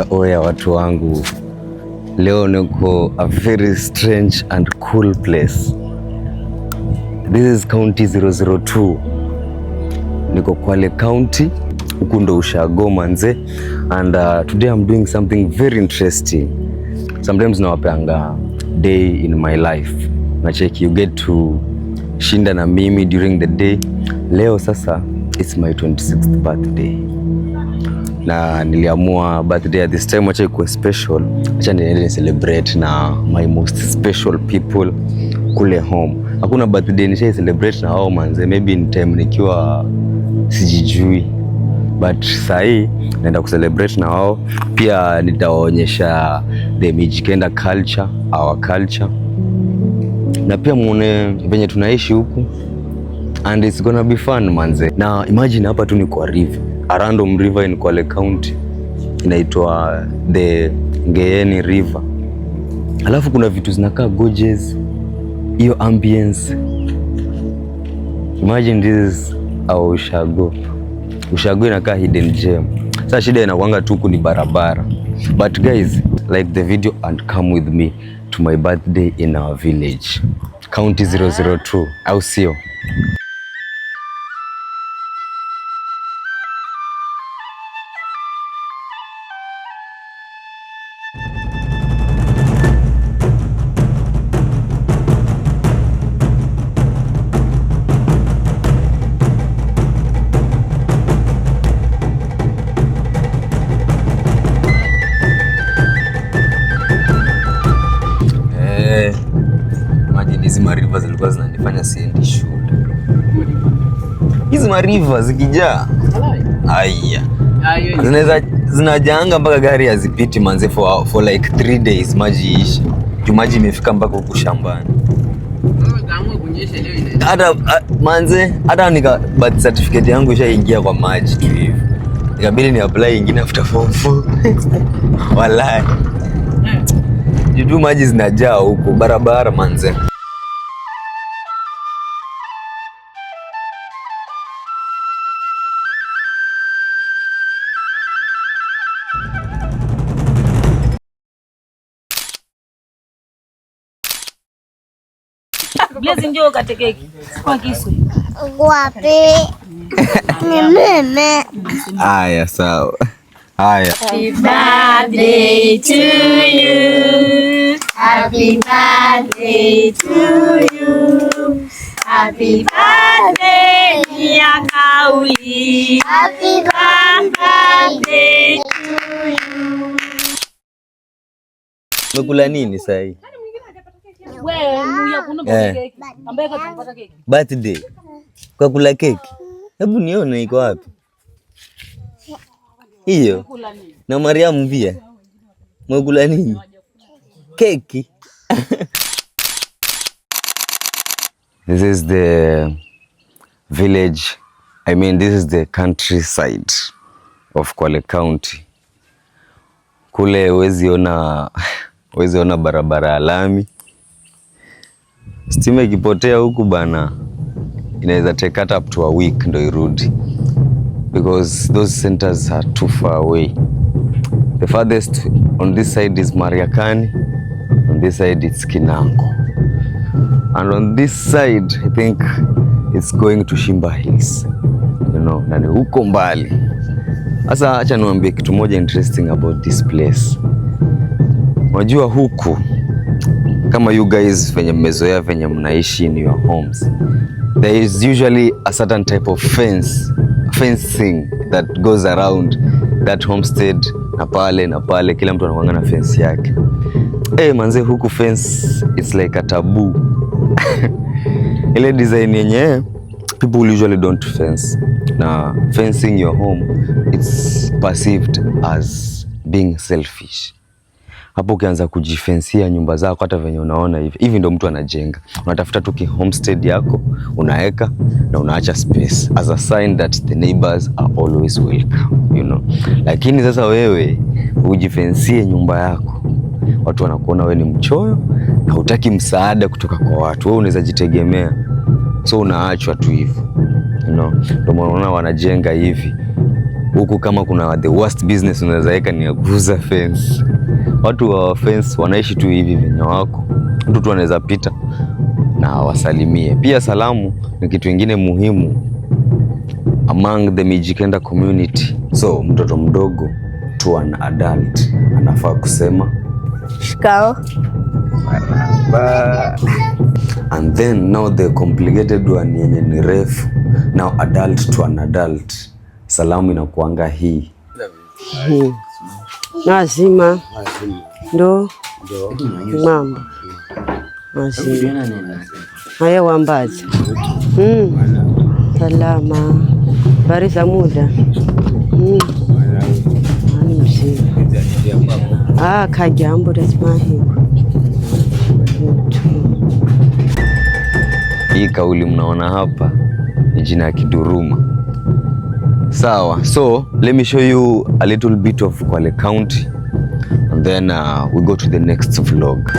Oya watu wangu, leo niko a very strange and cool place. This is County 002. Niko Kwale County, huku ndo ushago manze. And today I'm doing something very interesting. Sometimes nawapeanga day in my life. Nacheki you get to shinda na mimi during the day. Leo sasa it's my 26th birthday. Na niliamua birthday at this time wacha ikuwe special. Acha niende celebrate na my most special people kule home. Hakuna birthday nisha celebrate na hao manze, maybe in time nikiwa sijijui. But sahi naenda kucelebrate na wao. Pia nitawaonyesha the Mijikenda culture, our culture. Na pia muone venye tunaishi huku. And it's gonna be fun manze. Na imagine hapa tu ni kwa river. A random river in Kwale County. Inaitwa the Ngeeni River. Alafu kuna vitu zinakaa gorgeous. Hiyo ambience. Imagine this au ushago. Ushago inakaa hidden gem. Sasa shida inakuanga tu ni barabara. But guys, like the video and come with me to my birthday in our village. County 002. Au sio? Hizi mariva zilikuwa zinanifanya siendi shule. Hizi mariva zikijaa aya zinajaanga mpaka gari hazipiti manze for like 3 days maji ishi. Maji imefika mpaka huku shambani. Hata manze hata nika birth certificate yangu ishaingia kwa maji tu hivi. Nikabidi ni apply ingine after form 4. Wallahi. Juu maji zinajaa huko barabara manze. Blaze njoo kate keki. Kwa kisu. Wapi? Ni meme. Aya sawa. Aya. Happy birthday to you. Happy birthday to you. Happy birthday dear Kauli. Happy birthday to you. Umekula nini sasa hii? Wewe muya kuna keki. Ambaye katapata keki. Birthday. Kwa kula keki. Hebu nione iko wapi? Hiyo. Na Mariamu pia. Umekula nini? Keki. This is the village. I mean this is the countryside of Kwale County. Kule huwezi ona barabara ya lami. Stima ikipotea huku bana inaweza take up to a week ndo irudi, because those centers are too far away. The farthest on this side is Mariakani, on this side it's Kinango, and on this side I think it's going to Shimba Hills, you know, na ni huko mbali. Sasa acha niwaambie kitu moja interesting about this place. Unajua huku kama you guys venye mmezoea venye mnaishi in your homes, there is usually a certain type of fencing that goes around that homestead, na pale kila mtu anakuanga na fence yake. Manze huku fence it's like a taboo. Ile design yenye people usually don't fence. Na fencing your home, it's perceived as being selfish. Hapo ukianza kujifensia nyumba zako hata venye unaona hivi ndo mtu anajenga. Unatafuta tu ki homestead yako, unaeka na unaacha space as a sign that the neighbors are always welcome, you know. Lakini sasa wewe ujifensie nyumba yako, watu wanakuona wewe ni mchoyo na hutaki msaada kutoka kwa watu, wewe unaweza jitegemea, so unaachwa tu hivyo, you know. Ndio maana wanajenga hivi huku. Kama kuna the worst business unaweza weka ni ya kuuza fence. Watu wa fence wanaishi tu hivi venye wako, mtu tu anaweza pita na wasalimie. Pia salamu ni kitu kingine muhimu among the Mijikenda community. So mtoto mdogo to an adult anafaa kusema shikao. And then now the complicated one yenye ni refu, now adult to an adult, salamu inakuanga hii nazima ndo mambo nazima haya wambaza salama bari za muda ani mzima kajambo dasmahi. Hii kauli mnaona hapa ni jina ya Kiduruma. Sawa, so let me show you a little bit of Kwale County and then we go to the next vlog.